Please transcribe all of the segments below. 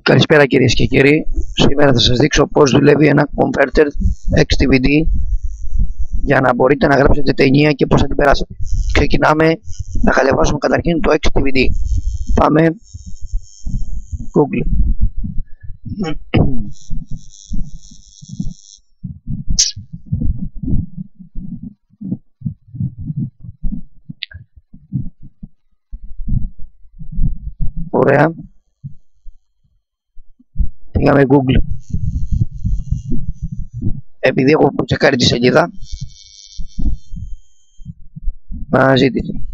Καλησπέρα κυρίες και κύριοι. Σήμερα θα σας δείξω πώς δουλεύει ένα converter XDVD για να μπορείτε να γράψετε ταινία και πώς θα την περάσετε. Ξεκινάμε να κατεβάσουμε καταρχήν το XDVD. Πάμε Google. Ωραία. Πήγαμε Google. Επειδή έχω τσεκάρει τη σελίδα, αναζήτηση.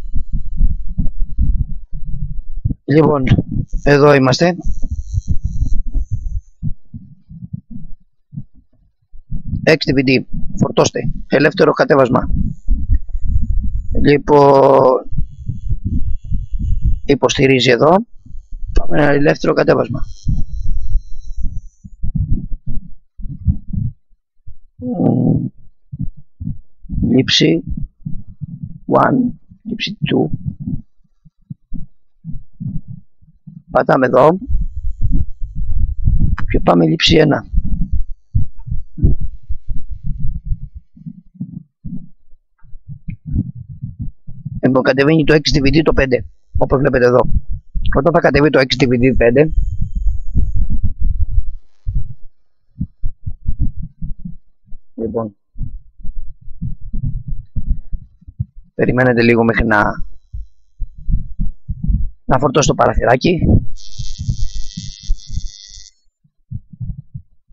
Λοιπόν, εδώ είμαστε. XDVD, φορτώστε, ελεύθερο κατέβασμα. Λοιπόν, υποστηρίζει εδώ. Πάμε ένα ελεύθερο κατέβασμα. Λήψη 1, λήψη 2. Πατάμε εδώ και πάμε λήψη 1. Λοιπόν, κατεβαίνει το XDVD το 5, όπως βλέπετε εδώ. Όταν θα κατεβεί το XDVD 5, λοιπόν, περιμένετε λίγο μέχρι να φορτώσει το παραθυράκι.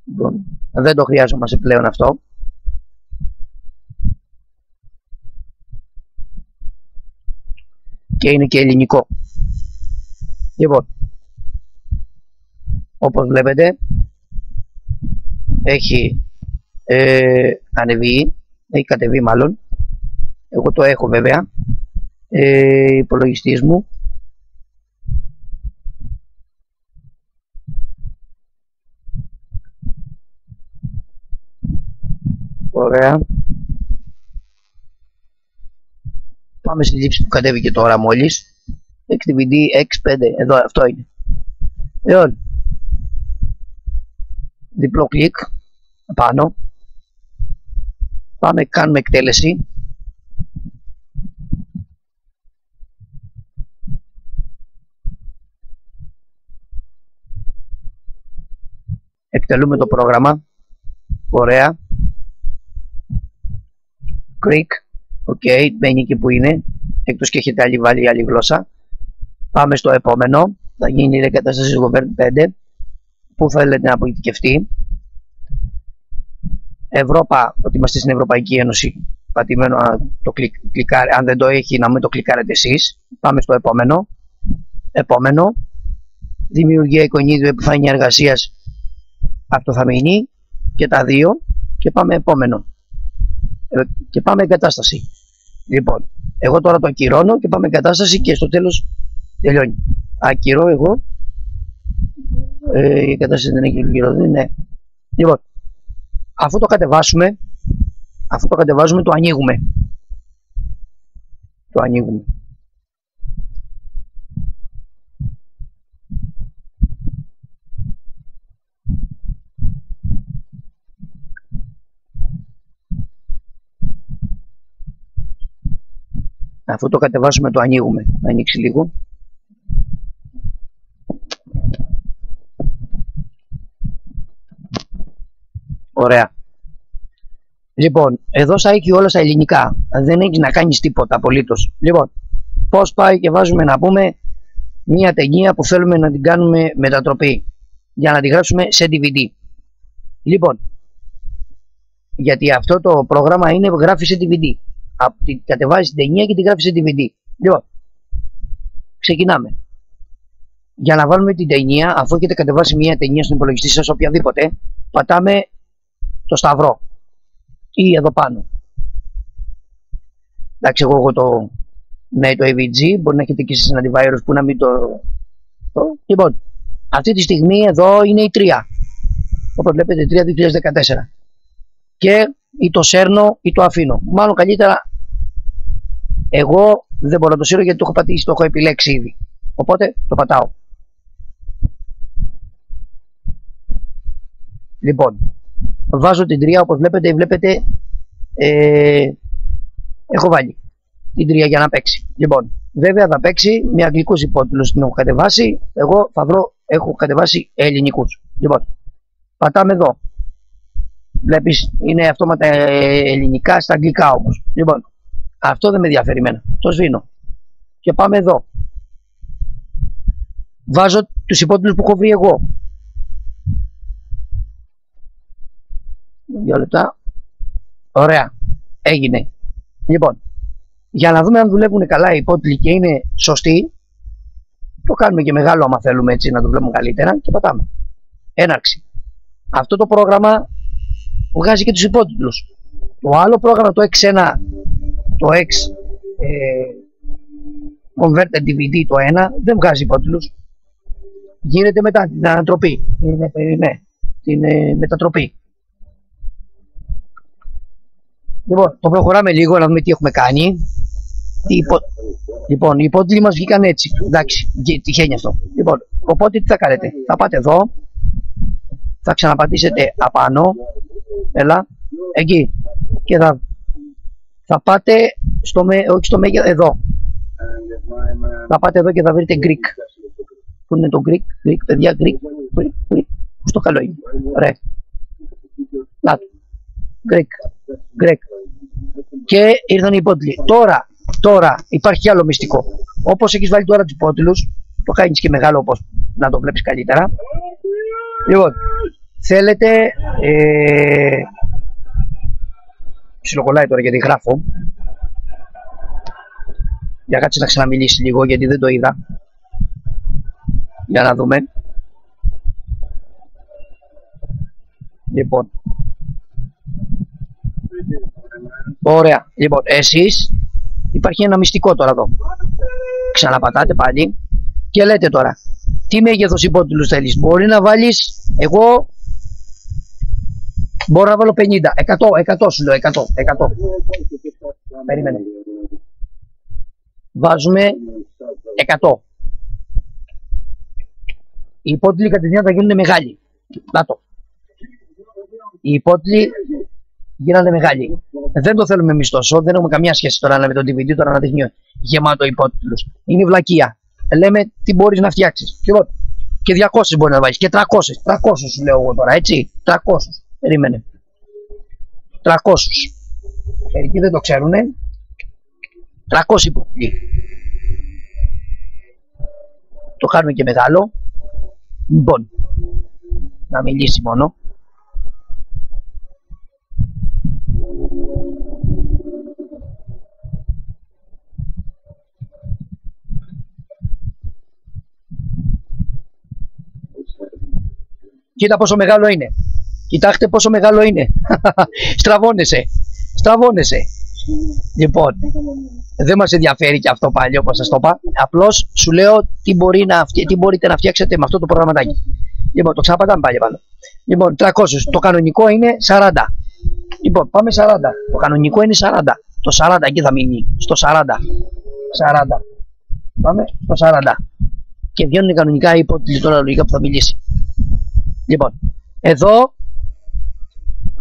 Λοιπόν, δεν το χρειάζομαστε πλέον αυτό. Και είναι και ελληνικό. Λοιπόν, όπως βλέπετε, έχει ανεβεί, έχει κατεβεί μάλλον. Εγώ το έχω βέβαια, υπολογιστής μου. Ωραία. Πάμε στη λήψη που κατέβηκε τώρα μόλις. XDVD X5, εδώ αυτό είναι. Λοιπόν, διπλό κλικ πάνω. Πάμε, κάνουμε εκτέλεση. Εκτελούμε το πρόγραμμα. Ωραία. Click. Ok, μπαίνει εκεί που είναι. Εκτός και έχετε βάλει άλλη γλώσσα. Πάμε στο επόμενο. Θα γίνει η εγκατάσταση Govern 5. Πού θέλετε να αποειδικευτεί. Ευρώπα, ότι είμαστε στην Ευρωπαϊκή Ένωση. Πατημένο να το κλικάρει. Αν δεν το έχει, να μην το κλικάρετε εσείς. Πάμε στο επόμενο. Επόμενο. Δημιουργία εικονίδιο, επιφάνεια εργασίας. Αυτό θα μείνει. Και τα δύο. Και πάμε επόμενο. Και πάμε εγκατάσταση. Λοιπόν, εγώ τώρα το ακυρώνω και πάμε εγκατάσταση και στο τέλος τελειώνει. Ακυρώ εγώ. Η εγκατάσταση δεν έχει ακυρωθεί, ναι. Λοιπόν, αφού το κατεβάζουμε, το ανοίγουμε. Το ανοίγουμε. Αφού το κατεβάσουμε, το ανοίγουμε. Να ανοίξει λίγο. Ωραία. Λοιπόν, εδώ θα έχει όλα στα ελληνικά. Δεν έχει να κάνεις τίποτα απολύτως. Λοιπόν, πώς πάει και βάζουμε να πούμε μια ταινία που θέλουμε να την κάνουμε μετατροπή. Για να την γράψουμε σε DVD. Λοιπόν, γιατί αυτό το πρόγραμμα γράφει σε DVD. Κατεβάζει την ταινία και τη γράφει σε DVD. Λοιπόν, ξεκινάμε. Για να βάλουμε την ταινία, αφού έχετε κατεβάσει μια ταινία στον υπολογιστή σας, οποιαδήποτε, πατάμε το σταυρό ή εδώ πάνω. Εντάξει, εγώ έχω το AVG, μπορεί να έχετε και εσείς ένα antivirus που να μην το... Λοιπόν, αυτή τη στιγμή εδώ είναι η 3. Όπως βλέπετε, 3 2014. Και ή το σέρνω ή το αφήνω. Μάλλον καλύτερα εγώ δεν μπορώ να το σύρω γιατί το έχω πατήσει, το έχω επιλέξει ήδη. Οπότε το πατάω. Λοιπόν, βάζω την 3 όπως βλέπετε, έχω βάλει την 3 για να παίξει. Λοιπόν, βέβαια θα παίξει με αγγλικούς υπότιτλους, την έχω κατεβάσει. Εγώ θα βρω, έχω κατεβάσει ελληνικούς. Λοιπόν, πατάμε εδώ. Βλέπεις, είναι αυτόματα ελληνικά στα αγγλικά όμως. Λοιπόν, αυτό δεν με ενδιαφέρει εμένα. Το σβήνω. Και πάμε εδώ. Βάζω τους υπότιτλους που έχω βρει εγώ. 2 λεπτά. Ωραία. Έγινε. Λοιπόν, για να δούμε αν δουλεύουν καλά οι υπότιτλοι και είναι σωστοί, το κάνουμε και μεγάλο άμα θέλουμε έτσι να το βλέπουμε καλύτερα και πατάμε. Έναρξη. Αυτό το πρόγραμμα βγάζει και τους υπότιτλους. Το άλλο πρόγραμμα, το X1, το X Converted DVD, το 1, δεν βγάζει υπότιτλους. Γίνεται μετά την ανατροπή. Την μετατροπή. Λοιπόν, το προχωράμε λίγο να δούμε τι έχουμε κάνει. Λοιπόν, οι υπότιτλοι μας βγήκαν έτσι. Εντάξει, τυχαίνει αυτό. Λοιπόν, οπότε τι θα κάνετε? Θα πάτε εδώ, θα ξαναπατήσετε απάνω, έλα, εκεί, και θα πάτε όχι στο μέγεθος, εδώ. Θα πάτε εδώ και θα βρείτε Greek. Πού είναι το Greek, παιδιά, Greek. Πώς το καλό είναι? Ωραία. Να το. Greek. Και ήρθαν οι υπότιτλοι. Τώρα υπάρχει κι άλλο μυστικό. Όπως έχεις βάλει τώρα τους υπότιτλους, το κάνεις και μεγάλο όπως να το βλέπεις καλύτερα. Λοιπόν, θέλετε ψιλοκολλάει τώρα γιατί γράφω. Για κάτσε να ξαναμιλήσει λίγο γιατί δεν το είδα. Για να δούμε. Λοιπόν, ωραία. Λοιπόν, εσείς υπάρχει ένα μυστικό τώρα εδώ. Ξαναπατάτε πάλι και λέτε τώρα τι μέγεθος υπότιτλους θέλεις. Μπορεί να βάλεις, εγώ μπορώ να βάλω 50, 100 σου λέω, 100. Περίμενε. Βάζουμε 100. Οι υπότιτλοι κατευθείαν θα γίνουν μεγάλοι. Να το. Οι υπότιτλοι γίνανε μεγάλοι. Δεν το θέλουμε εμείς τόσο, δεν έχουμε καμιά σχέση τώρα με το DVD, τώρα να δείχνει γεμάτο υπότιτλους. Είναι βλακεία. Λέμε τι μπορείς να φτιάξεις. Και 200 μπορεί να βάλεις και 300. 300 σου λέω εγώ τώρα, έτσι. 300. Περίμενε. 300. Μερικοί δεν το ξέρουνε. 300 υπότιτλοι. Το κάνουμε και μεγάλο. Λοιπόν, να μιλήσει μόνο. Κοίτα πόσο μεγάλο είναι. Κοιτάξτε πόσο μεγάλο είναι. Στραβώνεσαι. Λοιπόν, δεν μας ενδιαφέρει και αυτό πάλι όπως σας το είπα. Απλώς σου λέω τι μπορείτε να φτιάξετε με αυτό το προγραμματάκι. Λοιπόν, το ξαναπατάμε πάλι πάνω. Λοιπόν, 300. Το κανονικό είναι 40. Λοιπόν, πάμε 40. Το κανονικό είναι 40. Το 40 εκεί θα μείνει. Στο 40. Πάμε στο 40. Και βγαίνουν κανονικά οι υπότιτλοι τώρα λογικά που θα μιλήσει. Λοιπόν,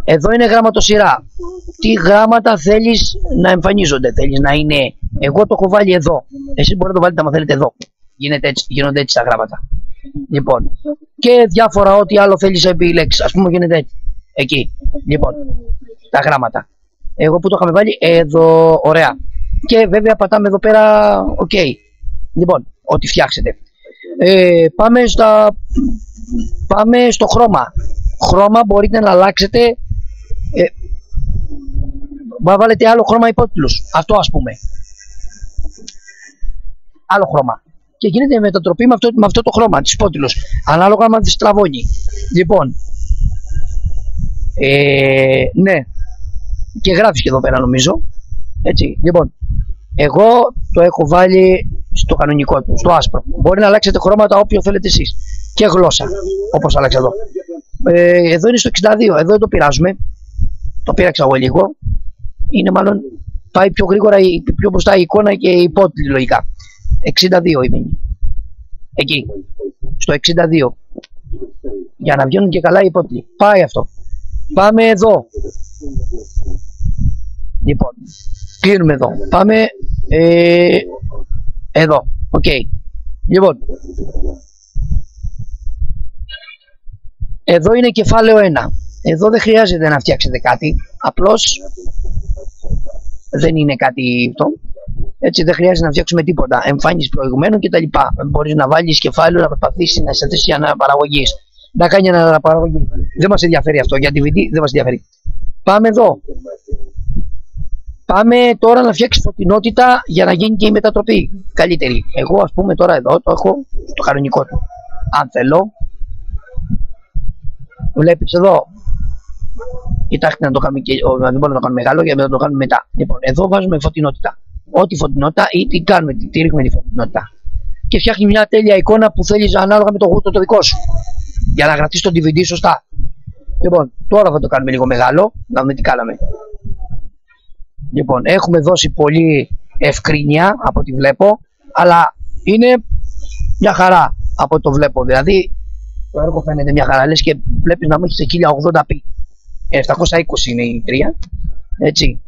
εδώ είναι γραμματοσυρά. Τι γράμματα θέλεις να θέλεις να είναι? Εγώ το έχω βάλει εδώ. Εσείς μπορείτε να το βάλετε άμα θέλετε εδώ. Γίνονται έτσι τα γράμματα. Λοιπόν, και διάφορα ό,τι άλλο θέλεις επί λέξεις. Ας πούμε γίνεται έτσι. Εκεί. Λοιπόν, τα γράμματα. Εγώ που το είχαμε βάλει εδώ, ωραία. Και βέβαια πατάμε εδώ πέρα, ok. Λοιπόν, ό,τι φτιάξετε. Πάμε στο χρώμα. Χρώμα μπορείτε να αλλάξετε. Βάλετε άλλο χρώμα υπότιτλους. Αυτό ας πούμε. Άλλο χρώμα. Και γίνεται η μετατροπή με αυτό το χρώμα της υπότιτλους. Ανάλογα με τη στραβώνει. Λοιπόν. Ναι. Και γράφεις και εδώ πέρα νομίζω. Έτσι. Λοιπόν. Εγώ το έχω βάλει στο κανονικό του. Στο άσπρο. Μπορεί να αλλάξετε χρώματα όποιο θέλετε εσείς. Και γλώσσα. Όπως άλλαξα εδώ. Εδώ είναι στο 62. Εδώ το πειράζουμε. Το πήραξα εγώ λίγο. Είναι μάλλον πάει πιο γρήγορα, πιο μπροστά η εικόνα και η υπότιτλοι λογικά. 62 είμαι. Εκεί. Στο 62. Για να βγαίνουν και καλά οι υπότιτλοι. Πάει αυτό. Πάμε εδώ. Λοιπόν, κλείνουμε εδώ. Πάμε εδώ. Οκ. Λοιπόν, εδώ είναι κεφάλαιο 1. Εδώ δεν χρειάζεται να φτιάξετε κάτι. Απλώς δεν είναι κάτι αυτό. Έτσι δεν χρειάζεται να φτιάξουμε τίποτα. Εμφάνιση προηγουμένου κτλ. Μπορείς να βάλεις κεφάλαιο, να προσπαθήσεις να σε θέσει αναπαραγωγής. Να κάνει αναπαραγωγή. Δεν μας ενδιαφέρει αυτό. Για DVD δεν μας ενδιαφέρει. Πάμε εδώ. Πάμε τώρα να φτιάξει φωτεινότητα για να γίνει και η μετατροπή καλύτερη. Εγώ ας πούμε τώρα εδώ το έχω στο κανονικό του. Αν θέλω, βλέπεις εδώ. Κοιτάξτε να το κάνουμε, δεν μπορούμε να το κάνουμε μεγάλο γιατί να το κάνουμε μετά. Λοιπόν, εδώ βάζουμε φωτεινότητα. Ό,τι φωτεινότητα ή τι κάνουμε, τι ρίχνουμε τη φωτεινότητα. Και φτιάχνει μια τέλεια εικόνα που θέλεις ανάλογα με το γούστο το δικό σου. Για να κρατήσεις το DVD σωστά. Λοιπόν, τώρα θα το κάνουμε λίγο μεγάλο. Να δούμε τι κάναμε. Λοιπόν, έχουμε δώσει πολύ ευκρίνεια από ό,τι βλέπω. Αλλά είναι μια χαρά από ό,τι το βλέπω. Δηλαδή, το έργο φαίνεται μια χαρά. Λες και βλέπεις να μου έχεις 1080p. 720 είναι η 3. Έτσι.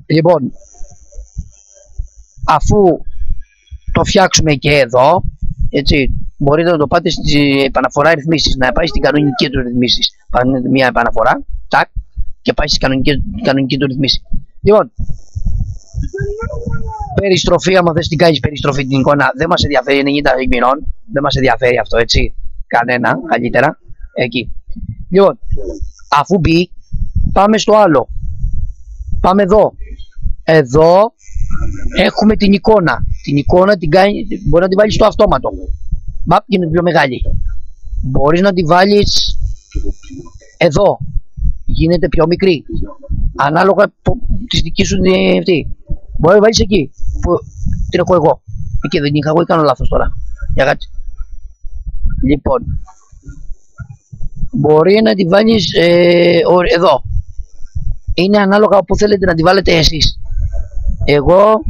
Λοιπόν, αφού το φτιάξουμε και εδώ, έτσι, μπορείτε να το πάτε στη επαναφορά ρυθμίσεις, να πάει στην κανονική του ρυθμίσεις. Πάρετε μια επαναφορά, τάκ, και πάει στη κανονική του ρυθμίση. Λοιπόν, περιστροφή, άμα θες την κάνεις περιστροφή την εικόνα, δεν μας ενδιαφέρει, 90 μηνών, δεν μας ενδιαφέρει αυτό, έτσι, κανένα, καλύτερα, εκεί. Λοιπόν, αφού μπει, πάμε στο άλλο. Πάμε εδώ. Εδώ έχουμε την εικόνα. Την εικόνα την κάνει, μπορεί να τη βάλεις στο αυτόματο. Μπαπ, γίνεται πιο μεγάλη. Μπορείς να τη βάλεις εδώ. Γίνεται πιο μικρή. Ανάλογα της δικής σου αυτή. Μπορεί να βάλεις εκεί. Που την έχω εγώ. Εκεί δεν είχα εγώ ή κάνω λάθος τώρα. Για κάτσε. Λοιπόν. Μπορεί να τη βάλεις εδώ. Είναι ανάλογα που θέλετε να τη βάλετε εσείς. Εγώ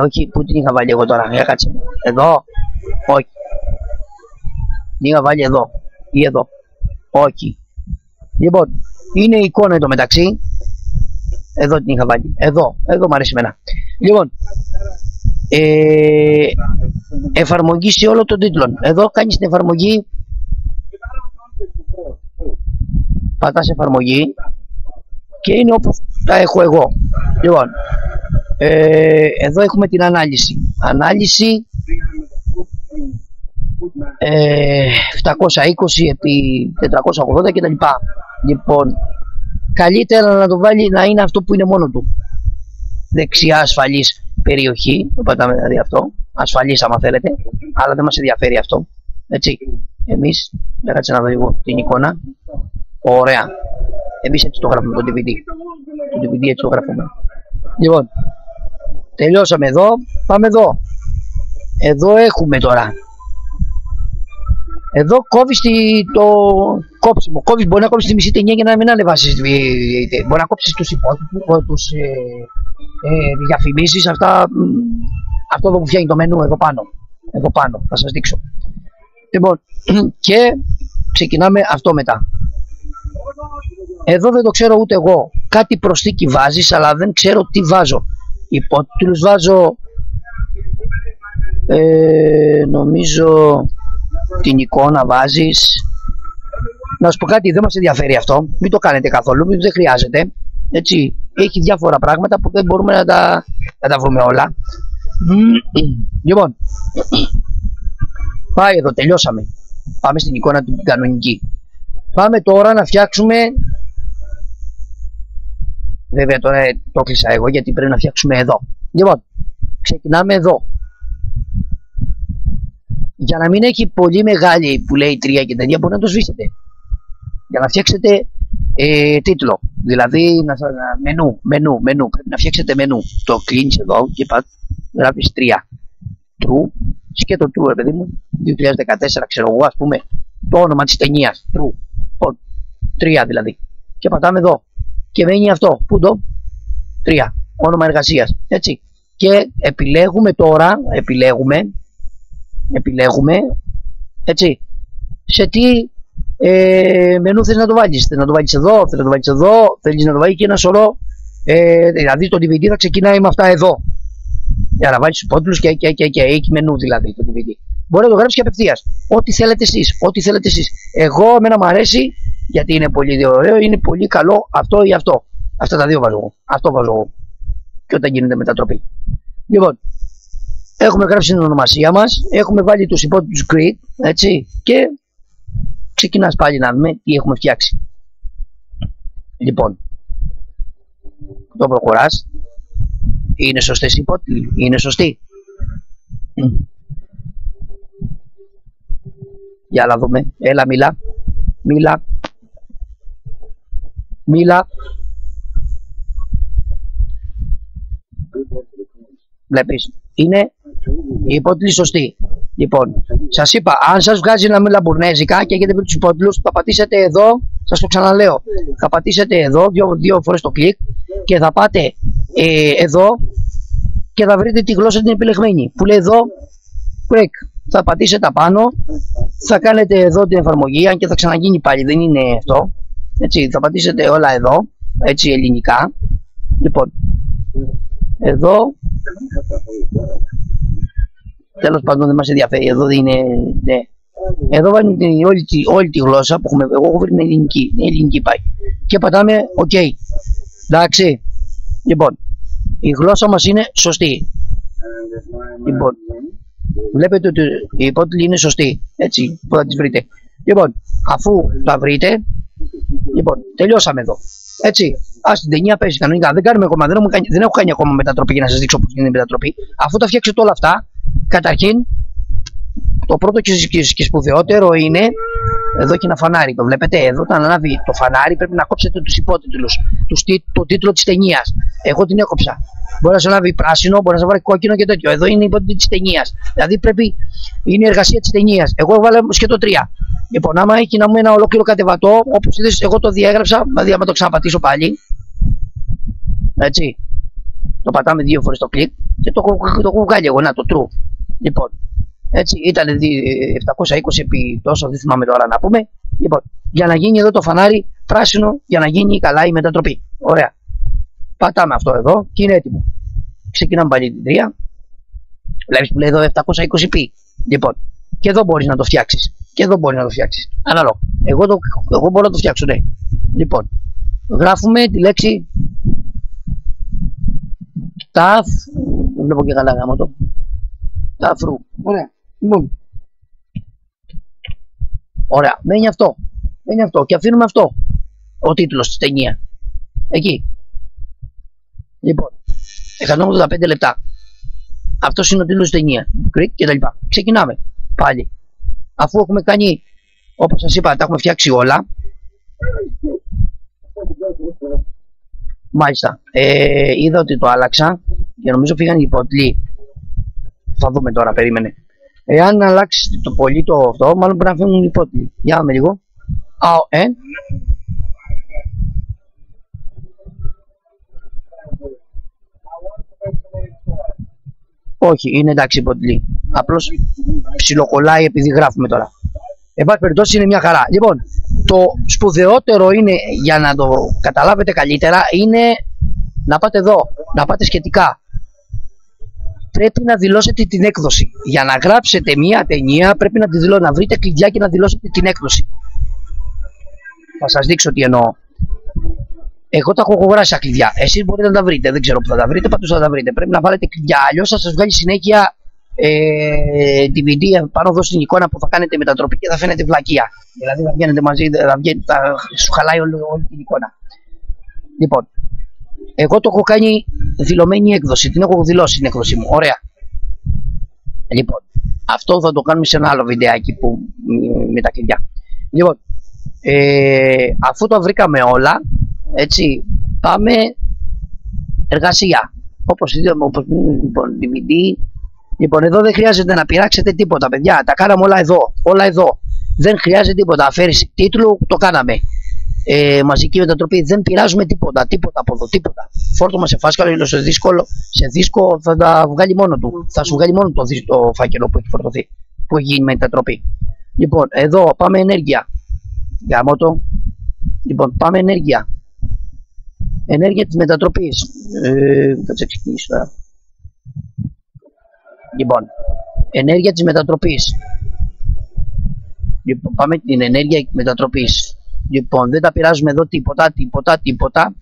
όχι, πού την είχα βάλει εγώ τώρα, για κάτσε. Εδώ, όχι. Την είχα βάλει εδώ ή εδώ, όχι. Λοιπόν, είναι η εικόνα εδώ μεταξύ. Εδώ την είχα βάλει, εδώ μου αρέσει εμένα. Λοιπόν, εφαρμογή σε όλο τον τίτλο. Εδώ κάνεις την εφαρμογή. Πατάς εφαρμογή και είναι όπως τα έχω εγώ. Λοιπόν, εδώ έχουμε την ανάλυση. Ανάλυση 720 επί 480 κτλ. Λοιπόν, καλύτερα να το βάλει να είναι αυτό που είναι μόνο του. Δεξιά ασφαλής περιοχή, το πατάμε δηλαδή αυτό. Ασφαλής άμα θέλετε, αλλά δεν μας ενδιαφέρει αυτό. Έτσι, εμείς, για κάτσε να δω λίγο την εικόνα. Ωραία. Εμείς έτσι το γράφουμε το DVD. Το DVD έτσι το γράφουμε. Λοιπόν, τελειώσαμε εδώ. Πάμε εδώ. Εδώ έχουμε τώρα. Εδώ κόβεις το κόψιμο. Μπορεί να κόψεις τη μισή ταινία για να μην ανεβάσεις. Μπορεί να κόψεις τους υπότιτλους, τους διαφημίσεις. Αυτό εδώ που φτιάχνει το μενού εδώ πάνω. Εδώ πάνω. Θα σας δείξω. Λοιπόν, και ξεκινάμε αυτό μετά. Εδώ δεν το ξέρω ούτε εγώ. Κάτι προσθήκη βάζεις, αλλά δεν ξέρω τι βάζω. Υπότιτλους βάζω. Νομίζω την εικόνα βάζεις. Να σου πω κάτι, δεν μας ενδιαφέρει αυτό. Μην το κάνετε καθόλου, δεν χρειάζεται. Έτσι, έχει διάφορα πράγματα που δεν μπορούμε να τα βρούμε όλα. Λοιπόν, πάει εδώ, τελειώσαμε. Πάμε στην εικόνα του κανονική. Πάμε τώρα να φτιάξουμε. Βέβαια τώρα το κλείσα εγώ γιατί πρέπει να φτιάξουμε εδώ. Λοιπόν, ξεκινάμε εδώ. Για να μην έχει πολύ μεγάλη που λέει 3 και τέτοια, μπορεί να το σβήσετε. Για να φτιάξετε τίτλο. Δηλαδή μενού. Πρέπει να φτιάξετε μενού. Το κλείνεις εδώ και γράφεις 3. True. Σκέτο true, παιδί μου. 2014 ξέρω εγώ, ας πούμε. Το όνομα της ταινίας. True. 3 δηλαδή. Και πατάμε εδώ. Και μένει αυτό. Πού το? 3. Όνομα εργασίας. Έτσι. Και επιλέγουμε τώρα, επιλέγουμε, έτσι, σε τι μενού θες να το βάλεις. Θες να το βάλεις εδώ, θες να το βάλεις εδώ, θέλεις να το βάλεις και ένα σωρό. Δηλαδή το DVD θα ξεκινάει με αυτά εδώ. Για να βάλεις τους υπότιτλους και έχει μενού δηλαδή το DVD. Μπορεί να το γράψεις και απευθείας. Ό,τι θέλετε εσείς. Εγώ, εμένα μου αρέσει γιατί είναι πολύ ωραίο, είναι πολύ καλό αυτό ή αυτό. Αυτά τα δύο βάζω εγώ. Αυτό βάζω εγώ. Και όταν γίνεται μετατροπή. Λοιπόν, έχουμε γράψει την ονομασία μας, έχουμε βάλει τους υπότιτλους create, έτσι, και ξεκινάς πάλι να δούμε τι έχουμε φτιάξει. Λοιπόν, το προχωράς. Είναι σωστές οι υπότιτλοι, είναι σωστοί. Για να δούμε, έλα μίλα. Βλέπεις, είναι οι υπότιτλοι σωστοί. Λοιπόν, σας είπα, αν σας βγάζει να μιλά μπουρνέζικα και έχετε βρει τους υπότιτλους, θα πατήσετε εδώ, σας το ξαναλέω, θα πατήσετε εδώ δύο φορές το κλικ και θα πάτε εδώ και θα βρείτε τη γλώσσα την επιλεγμένη που λέει εδώ break. Θα πατήσετε απάνω, θα κάνετε εδώ την εφαρμογή, αν και θα ξαναγίνει πάλι, δεν είναι αυτό. Έτσι, θα πατήσετε όλα εδώ, έτσι ελληνικά. Λοιπόν, εδώ, τέλος πάντων δεν μας ενδιαφέρει, εδώ είναι, ναι. Εδώ βάλει όλη τη γλώσσα που έχουμε, εγώ έχω βρει την ελληνική πάει. Και πατάμε OK. Εντάξει. Λοιπόν, η γλώσσα μας είναι σωστή. Λοιπόν, βλέπετε ότι η υπότιτλοι είναι σωστή. Έτσι, που θα τις βρείτε. Λοιπόν, αφού τα βρείτε, λοιπόν, τελειώσαμε εδώ. Έτσι, ας την ταινία πέσει κανονικά. Δεν κάνουμε ακόμα, δεν έχω κάνει ακόμα μετατροπή για να σας δείξω πώς γίνεται η μετατροπή. Αφού τα φτιάξετε όλα αυτά, καταρχήν, το πρώτο και σπουδαιότερο είναι εδώ και ένα φανάρι. Το βλέπετε, εδώ όταν ανάβει το φανάρι πρέπει να κόψετε τους υπότιτλους, το τίτλο της ταινίας. Εγώ την έκοψα. Μπορεί να σε ανάβει πράσινο, μπορεί να σε βάλει κόκκινο και τέτοιο. Εδώ είναι η υπότιτλη της ταινίας. Δηλαδή είναι η εργασία της ταινίας. Εγώ έβαλα σκέτο 3. Λοιπόν, άμα έχει να μου ένα ολόκληρο κατεβατό, όπως είδες, εγώ το διέγραψα. Δηλαδή, άμα το ξαναπατήσω πάλι. Έτσι. Το πατάμε 2 φορές το κλικ και το έχω βγάλει εγώ. Να το true. Λοιπόν. Έτσι, ήταν 720 επί τόσο, δεν θυμάμαι τώρα να πούμε. Λοιπόν, για να γίνει εδώ το φανάρι πράσινο, για να γίνει καλά η μετατροπή. Ωραία. Πατάμε αυτό εδώ και είναι έτοιμο. Ξεκινάμε πάλι την 3. Βλέπεις που λέει εδώ 720p. Λοιπόν, και εδώ μπορείς να το φτιάξεις. Και εδώ μπορείς να το φτιάξεις. Ανάλογα. Εγώ μπορώ να το φτιάξω, ναι. Λοιπόν, γράφουμε τη λέξη TAF. Δεν βλέπω και καλά γάμο το. TAFRU. Ωραία. Λοιπόν. Ωραία. Μένει αυτό. Και αφήνουμε αυτό. Ο τίτλος της ταινία. Εκεί. Λοιπόν. 185 λεπτά. Αυτός είναι ο τίτλος της ταινία. Κρικ και τα λοιπά. Ξεκινάμε. Πάλι. Αφού έχουμε κάνει, όπως σας είπα, τα έχουμε φτιάξει όλα. Μάλιστα. Είδα ότι το άλλαξα και νομίζω φύγανε οι υπότιτλοι. Θα δούμε τώρα, περίμενε. Εάν αλλάξει το πολύ το αυτό, μάλλον πρέπει να φύγουν οι υπότιτλοι. Για δούμε λίγο. Όχι, είναι εντάξει υπότιτλοι. Απλώς ψιλοκολλάει επειδή γράφουμε τώρα. Εν πάση περιπτώσει είναι μια χαρά. Λοιπόν, το σπουδαιότερο είναι, για να το καταλάβετε καλύτερα, είναι να πάτε εδώ, να πάτε σχετικά. Πρέπει να δηλώσετε την έκδοση. Για να γράψετε μια ταινία πρέπει να τη δηλώσετε, να βρείτε κλειδιά και να δηλώσετε την έκδοση. Θα σας δείξω τι εννοώ. Εγώ τα έχω γράψει τα κλειδιά. Εσείς μπορείτε να τα βρείτε. Δεν ξέρω που θα τα βρείτε, πάντως θα τα βρείτε. Πρέπει να βάλετε κλειδιά. Αλλιώς θα σας βγάλει συνέχεια DVD πάνω εδώ στην εικόνα που θα κάνετε μετατροπή και θα φαίνεται βλακεία. Δηλαδή θα βγαίνετε μαζί, θα σου χαλάει όλη την εικόνα. Λοιπόν, εγώ το έχω κάνει δηλωμένη έκδοση. Την έχω δηλώσει την έκδοση μου. Ωραία. Λοιπόν, αυτό θα το κάνουμε σε ένα άλλο βιντεάκι που, με τα κλειδιά. Λοιπόν, αφού το βρήκαμε όλα, έτσι, πάμε εργασία. Όπως είδαμε, λοιπόν, DVD. Λοιπόν, εδώ δεν χρειάζεται να πειράξετε τίποτα, παιδιά. Τα κάναμε όλα εδώ. Δεν χρειάζεται τίποτα. Αφαίρεση τίτλου, το κάναμε. μαζική μετατροπή. Δεν πειράζουμε τίποτα από εδώ, τίποτα. Φόρτωμα σε φάσκαλο, σε δίσκο θα τα βγάλει μόνο του. Θα σου βγάλει μόνο το φάκελο που έχει φορτωθεί, που έχει γίνει μετατροπή. Λοιπόν, εδώ πάμε ενέργεια. Γαμώτο. Λοιπόν, πάμε ενέργεια. Ενέργεια της μετατροπής. Θα ξεκινήσω τώρα. Λοιπόν, ενέργεια της μετατροπής. Λοιπόν, πάμε την ενέργεια μετατροπής. Λοιπόν, δεν τα πειράζουμε εδώ τίποτα.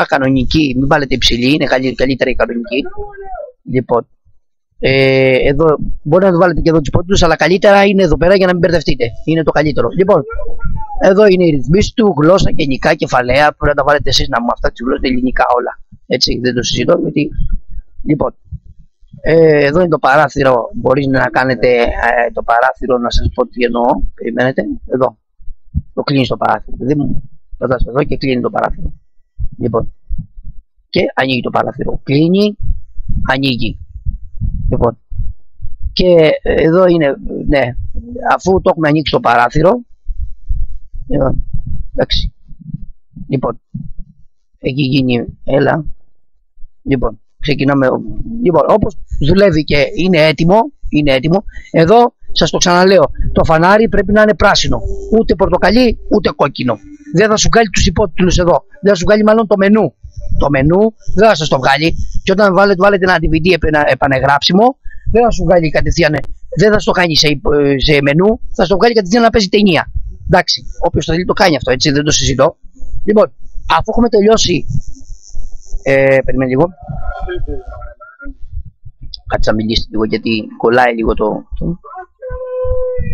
Κανονική, μην βάλετε υψηλή, είναι καλύτερα η κανονική. Λοιπόν, εδώ μπορεί να το βάλετε και εδώ τους πόντους, αλλά καλύτερα είναι εδώ πέρα για να μην μπερδευτείτε. Είναι το καλύτερο. Λοιπόν, εδώ είναι η ρυθμίση του, γλώσσα, γενικά, κεφαλαία. Πρέπει να τα βάλετε εσείς να μου αυτά τις γλώσσες ελληνικά όλα. Έτσι, δεν το συζητώ γιατί. Λοιπόν, εδώ είναι το παράθυρο. Μπορείς να κάνετε το παράθυρο, να σας πω τι εννοώ. Περιμένετε, εδώ. Το κλείνει το παράθυρο. Δηλαδή μου πατάς εδώ και κλείνει το παράθυρο. Λοιπόν, και ανοίγει το παράθυρο. Κλείνει, ανοίγει. Λοιπόν, και εδώ είναι, ναι, αφού το έχουμε ανοίξει το παράθυρο. Λοιπόν, εντάξει. Λοιπόν, έχει γίνει, έλα. Λοιπόν, ξεκινάμε. Λοιπόν, όπως δουλεύει και είναι έτοιμο, εδώ σας το ξαναλέω, το φανάρι πρέπει να είναι πράσινο, ούτε πορτοκαλί ούτε κόκκινο. Δεν θα σου βγάλει τους υπότιτλους εδώ, δεν θα σου βγάλει μάλλον το μενού. Το μενού δεν θα σας το βγάλει, και όταν βάλετε ένα DVD επανεγράψιμο, δεν θα σου βγάλει κατευθείαν, δεν θα στο κάνει σε μενού, θα στο βγάλει κατευθείαν να παίζει ταινία. Εντάξει, όποιος το θέλει το κάνει αυτό, έτσι, δεν το συζητώ. Λοιπόν, αφού έχουμε τελειώσει, περιμένει λίγο. Κάτσε να μιλήσει λίγο γιατί κολλάει λίγο το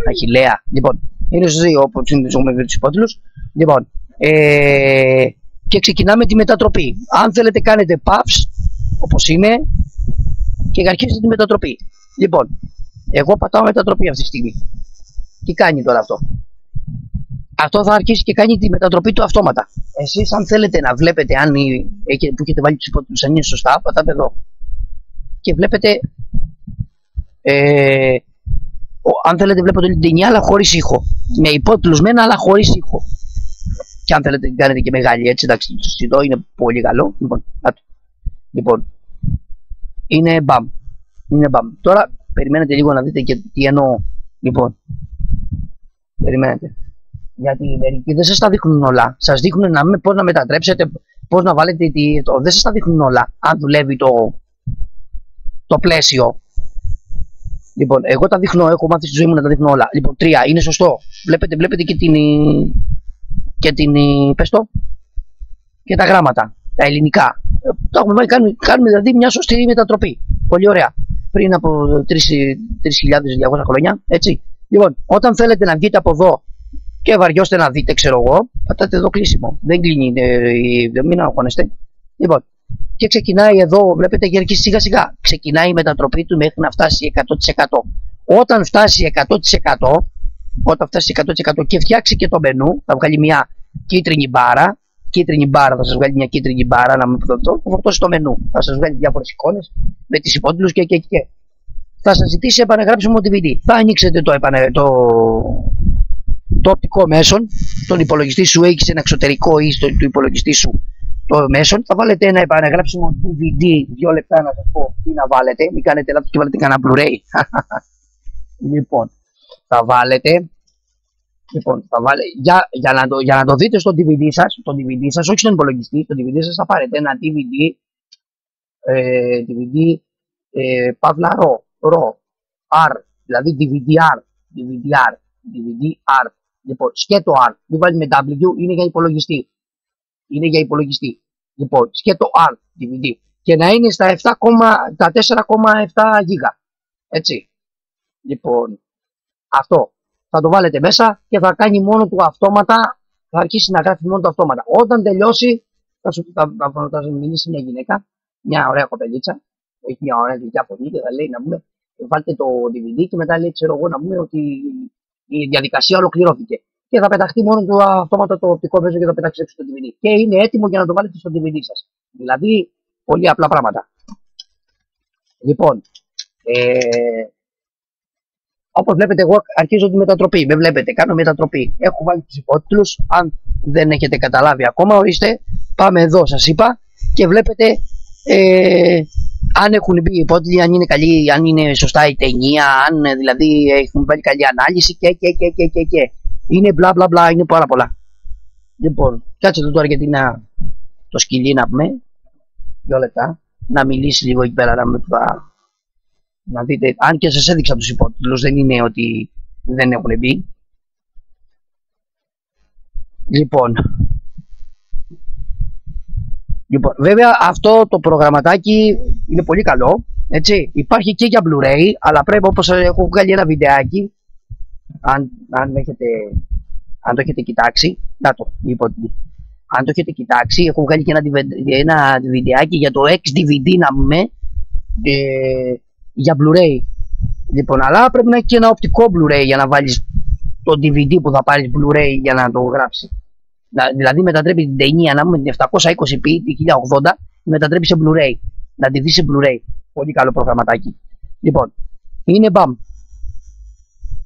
αχιλλέα. Λοιπόν, είναι σωστή όπως είναι με τους υπότιτλους. Λοιπόν, και ξεκινάμε τη μετατροπή. Αν θέλετε κάνετε puffs, όπως είναι, και αρχίσετε τη μετατροπή. Λοιπόν, εγώ πατάω μετατροπή αυτή τη στιγμή. Τι κάνει τώρα αυτό? Αυτό θα αρχίσει και κάνει τη μετατροπή του αυτόματα. Εσείς αν θέλετε να βλέπετε αν που έχετε βάλει τους υπότιτλους αν είναι σωστά, πατάτε εδώ. Και βλέπετε, αν θέλετε βλέπετε την ταινία αλλά χωρίς ήχο. Με υπότιτλους μένα αλλά χωρίς ήχο. Και αν θέλετε την κάνετε και μεγάλη, έτσι, εντάξει, το συζητώ, είναι πολύ καλό. Λοιπόν, είναι μπαμ. Τώρα περιμένετε λίγο να δείτε και τι εννοώ. Λοιπόν, περιμένετε. Γιατί μερικοί δεν σας τα δείχνουν όλα. Σας δείχνουν πώς να μετατρέψετε, πώς να βάλετε δεν σας τα δείχνουν όλα. Αν δουλεύει το πλαίσιο. Λοιπόν, εγώ τα δείχνω, έχω μάθει στη ζωή μου να τα δείχνω όλα. Λοιπόν, 3, είναι σωστό. Βλέπετε και πες το, και τα γράμματα, τα ελληνικά. Το έχουμε βάλει, κάνουμε δηλαδή μια σωστή μετατροπή. Πολύ ωραία. Πριν από 3.200 χρόνια, έτσι. Λοιπόν, όταν θέλετε να βγείτε από εδώ και βαριώστε να δείτε, ξέρω εγώ, πατάτε εδώ κλείσιμο. Δεν κλείνει, μην αγχώνεστε. Λοιπόν, και ξεκινάει εδώ, βλέπετε και αρχίζει σιγά σιγά. Ξεκινάει η μετατροπή του μέχρι να φτάσει 100%. Όταν φτάσει 100%, και φτιάξει και το μενού, θα βγάλει μια κίτρινη μπάρα. Θα σας βγάλει μια κίτρινη μπάρα να θα φορτώσει το μενού. Θα σας βγάλει διάφορες εικόνες με τις υπότιτλους και. Θα σας ζητήσει επανεγράψιμο DVD. Θα ανοίξετε το οπτικό μέσον, τον υπολογιστή σου, έχεις ένα εξωτερικό ή του υπολογιστή σου το μέσον, θα βάλετε ένα επανεγράψιμο DVD, 2 λεπτά να σας πω τι να βάλετε, μην κάνετε λάθος και βάλετε κανένα Blu-ray. Λοιπόν, θα βάλετε, για να το δείτε στο DVD σας, όχι στον υπολογιστή, στο DVD σας θα πάρετε ένα DVD παύλα R, δηλαδή DVD-R. Λοιπόν, σκέτο R, μην βάλει με W, είναι για υπολογιστή. Λοιπόν, σκέτο R, DVD. Και να είναι στα 4,7 γίγα. Έτσι. Λοιπόν, αυτό. Θα το βάλετε μέσα και θα κάνει μόνο του αυτόματα, θα αρχίσει να γράφει μόνο του αυτόματα. Όταν τελειώσει, θα σου μιλήσει μια γυναίκα, μια ωραία κοπελίτσα, έχει μια ωραία γλυκιά φωνή και θα λέει να πούμε, βάλτε το DVD και μετά λέει, ξέρω εγώ, να πούμε ότι η διαδικασία ολοκληρώθηκε. Και θα πεταχτεί μόνο το αυτόματα το οπτικό μέσο και θα πετάξει έξω το DVD. Και είναι έτοιμο για να το βάλετε στο DVD σας. Δηλαδή, πολύ απλά πράγματα. Λοιπόν, όπως βλέπετε, εγώ αρχίζω τη μετατροπή. Με βλέπετε, κάνω μετατροπή. Έχω βάλει τους υπότιτλους. Αν δεν έχετε καταλάβει ακόμα, ορίστε, πάμε εδώ σας είπα και βλέπετε αν έχουν μπει οι υπότιτλοι, αν είναι καλή, αν είναι σωστά η ταινία, αν δηλαδή έχουν βάλει καλή ανάλυση και. Είναι μπλα μπλα μπλα, είναι πάρα πολλά. Λοιπόν, κάτσε εδώ τώρα γιατί το σκυλί να πούμε, 2 λεπτά, να μιλήσει λίγο εκεί πέρα, να δείτε, αν και σας έδειξα τους υπότιτλους, δεν είναι ότι δεν έχουν μπει. Λοιπόν, βέβαια αυτό το προγραμματάκι είναι πολύ καλό, έτσι, υπάρχει και για Blu-ray, αλλά πρέπει, όπως έχω βγάλει ένα βιντεάκι, αν το έχετε κοιτάξει, αν το έχετε κοιτάξει, έχω βγάλει και ένα βιντεάκι για το XDVD να πούμε, για Blu-ray. Λοιπόν, αλλά πρέπει να έχει και ένα οπτικό Blu-ray για να βάλεις το DVD που θα πάρεις Blu-ray για να το γράψει. Δηλαδή μετατρέπει την ταινία να πούμε την 720p, τη 1080, μετατρέπει σε Blu-ray. Να τη δεις σε Blu-ray. Πολύ καλό προγραμματάκι. Λοιπόν, είναι μπαμ.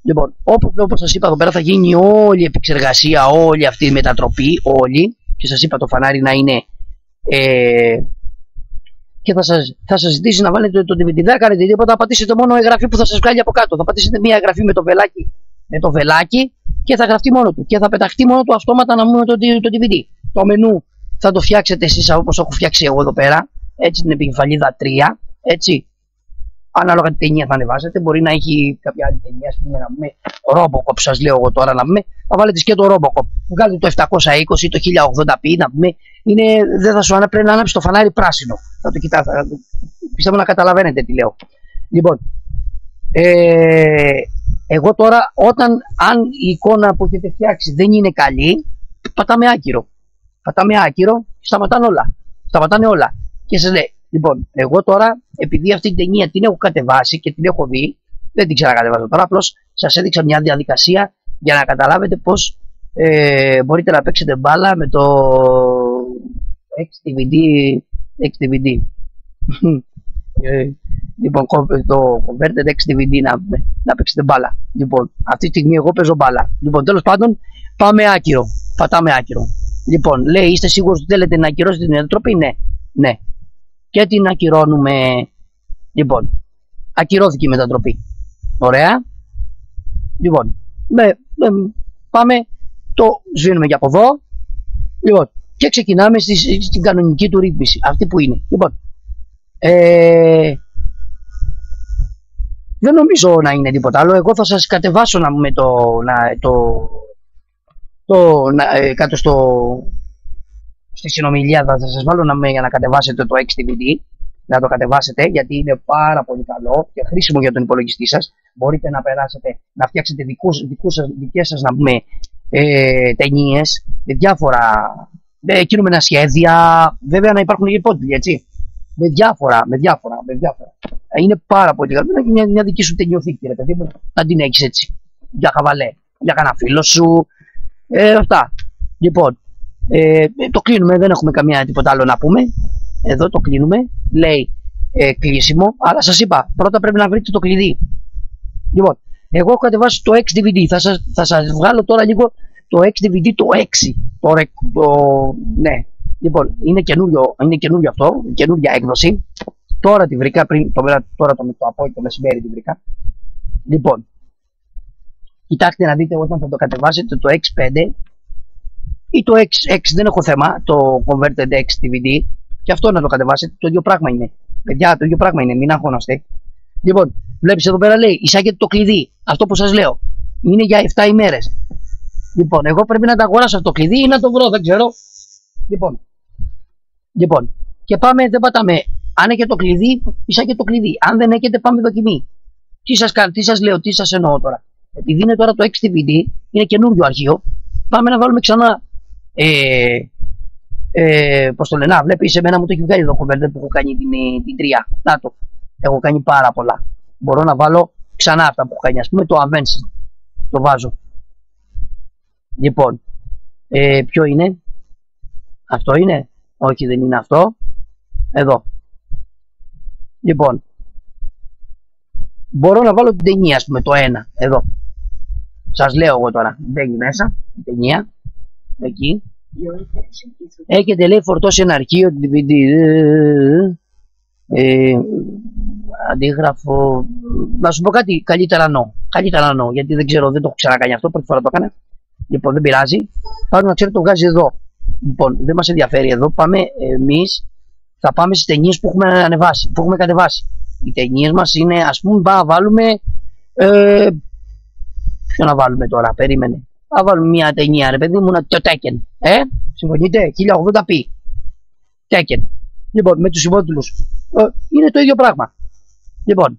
Λοιπόν, όπως σας είπα εδώ πέρα θα γίνει όλη η επεξεργασία, όλη αυτή η μετατροπή, όλη. Και σας είπα το φανάρι να είναι και θα σας ζητήσει να βάλετε το DVD. Δεν κάνετε τίποτα, θα πατήσετε μόνο εγγραφή που θα σας βγάλει από κάτω. Θα πατήσετε μια εγγραφή με το βελάκι και θα γραφτεί μόνο του. Και θα πεταχτεί μόνο του αυτόματα να πούμε το DVD. Το μενού θα το φτιάξετε εσείς όπως έχω φτιάξει εγώ εδώ πέρα. Έτσι την επικεφαλίδα 3. Έτσι. Ανάλογα την ταινία θα ανεβάσετε. Μπορεί να έχει κάποια άλλη ταινία. Ας πούμε, να πούμε Robocop, σας λέω εγώ τώρα να πούμε. Θα βάλετε και το Robocop. Βγάλετε το 720 ή το 1080p να πούμε. Δεν θα σου πρέπει να ανάψει το φανάρι πράσινο. Θα το κοιτάτε. Πιστεύω να καταλαβαίνετε τι λέω. Λοιπόν, εγώ τώρα αν η εικόνα που έχετε φτιάξει δεν είναι καλή, πατάμε άκυρο. Πατάμε άκυρο, σταματάνε όλα. Και σας λέει, λοιπόν, εγώ τώρα επειδή αυτή την ταινία την έχω κατεβάσει και την έχω δει, δεν την ξανακατεβάζω τώρα, απλώς σας έδειξα μια διαδικασία για να καταλάβετε πως μπορείτε να παίξετε μπάλα με το XDVD. Λοιπόν, το Converted XDVD να παίξετε μπάλα. Λοιπόν, αυτή τη στιγμή εγώ παίζω μπάλα. Λοιπόν, τέλος πάντων, πάμε άκυρο. Πατάμε άκυρο. Λοιπόν, λέει, είστε σίγουροι ότι θέλετε να ακυρώσετε την μετατροπή? Ναι. Και την ακυρώνουμε. Λοιπόν, ακυρώθηκε η μετατροπή. Ωραία. Λοιπόν, πάμε, το σβήνουμε και από εδώ. Λοιπόν, και ξεκινάμε στην κανονική του ρύθμιση. Αυτή που είναι. Λοιπόν, δεν νομίζω να είναι τίποτα άλλο. Εγώ θα σας κατεβάσω να πούμε κάτω στη συνομιλία θα σας βάλω να πούμε για να κατεβάσετε το XDVD. Να το κατεβάσετε γιατί είναι πάρα πολύ καλό και χρήσιμο για τον υπολογιστή σας. Μπορείτε να περάσετε, να φτιάξετε δικές σας να πούμε ταινίες με διάφορα κινούμενα σχέδια. Βέβαια να υπάρχουν και υπότιτλοι, έτσι. Με διάφορα. Είναι πάρα πολύ καλό. Είναι μια δική σου ταινιοθήκη, ρε παιδί μου, να την έχεις έτσι. Για χαβαλέ, για κανένα φίλο σου. Αυτά. Λοιπόν, το κλείνουμε, δεν έχουμε καμία τίποτα άλλο να πούμε. Εδώ το κλείνουμε. Λέει κλείσιμο. Αλλά σας είπα, πρώτα πρέπει να βρείτε το κλειδί. Λοιπόν, εγώ έχω κατεβάσει το XDVD. Θα σας βγάλω τώρα λίγο το XDVD το 6. Ναι. Λοιπόν, είναι καινούριο αυτό, καινούργια έκδοση. Τώρα τη βρήκα, τώρα το απόγευμα, το μεσημέρι τη βρήκα. Λοιπόν, κοιτάξτε να δείτε όταν θα το κατεβάσετε το X5 ή το X6, δεν έχω θέμα, το Converted XDVD, και αυτό να το κατεβάσετε, το ίδιο πράγμα είναι. Παιδιά, το ίδιο πράγμα είναι, μην αγχώνεστε. Λοιπόν, βλέπεις εδώ πέρα λέει, εισάγεται το κλειδί, αυτό που σας λέω, είναι για 7 ημέρες. Λοιπόν, εγώ πρέπει να τα αγοράσω αυτό το κλειδί ή να το βρω, δεν ξέρω. Λοιπόν, και πάμε, δεν πατάμε. Αν έχετε το κλειδί, εισάγεται το κλειδί. Αν δεν έχετε, πάμε δοκιμή. Τι σας λέω, τι σας εννοώ τώρα. Επειδή είναι τώρα το XDVD, είναι καινούριο αρχείο, πάμε να βάλουμε ξανά. Πώς το λένε, βλέπεις, εμένα μου το έχει βγάλει εδώ Converted που έχω κάνει την 3. Να το, έχω κάνει πάρα πολλά. Μπορώ να βάλω ξανά αυτά που έχω κάνει, ας πούμε το Avenged. Το βάζω. Λοιπόν, ποιο είναι? Αυτό είναι? Όχι, δεν είναι αυτό. Εδώ. Λοιπόν, μπορώ να βάλω την ταινία, ας πούμε, το 1. Εδώ. Σας λέω εγώ τώρα. Μπαίνει μέσα η ταινία. εκεί. Έχετε λέει φορτώσει ένα αρχείο DVD. Αντίγραφο. Να σου πω κάτι, καλύτερα νο, γιατί δεν ξέρω, δεν το έχω ξανακάνει αυτό, πρώτη φορά το έκανα. Λοιπόν, δεν πειράζει. Πάνω να ξέρετε, το βγάζει εδώ. Λοιπόν, δεν μας ενδιαφέρει εδώ. Πάμε εμείς, θα πάμε στις ταινίες που έχουμε ανεβάσει, που έχουμε κατεβάσει. Οι ταινίες μας είναι, ας πούμε, να βάλουμε. Ποιο να βάλουμε τώρα, περίμενε. Θα βάλουμε μια ταινία, ρε παιδί μου, το Tekken. Συμφωνείτε, 1080p. Tekken. Λοιπόν, με τους υπότιτλους. Είναι το ίδιο πράγμα. Λοιπόν,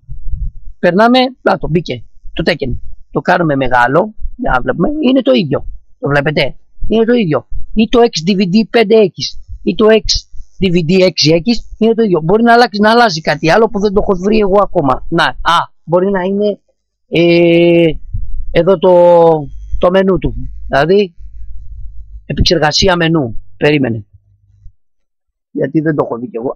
περνάμε, να το μπήκε, το Tekken. Το κάνουμε μεγάλο, για να βλέπουμε, είναι το ίδιο. Το βλέπετε, είναι το ίδιο. Ή το XDVD 5X, ή το XDVD 6X, είναι το ίδιο. Μπορεί να αλλάξει, να αλλάζει κάτι άλλο που δεν το έχω βρει εγώ ακόμα. Να, μπορεί να είναι εδώ το μενού του. Δηλαδή, επεξεργασία μενού. Περίμενε. Γιατί δεν το έχω δει κι εγώ.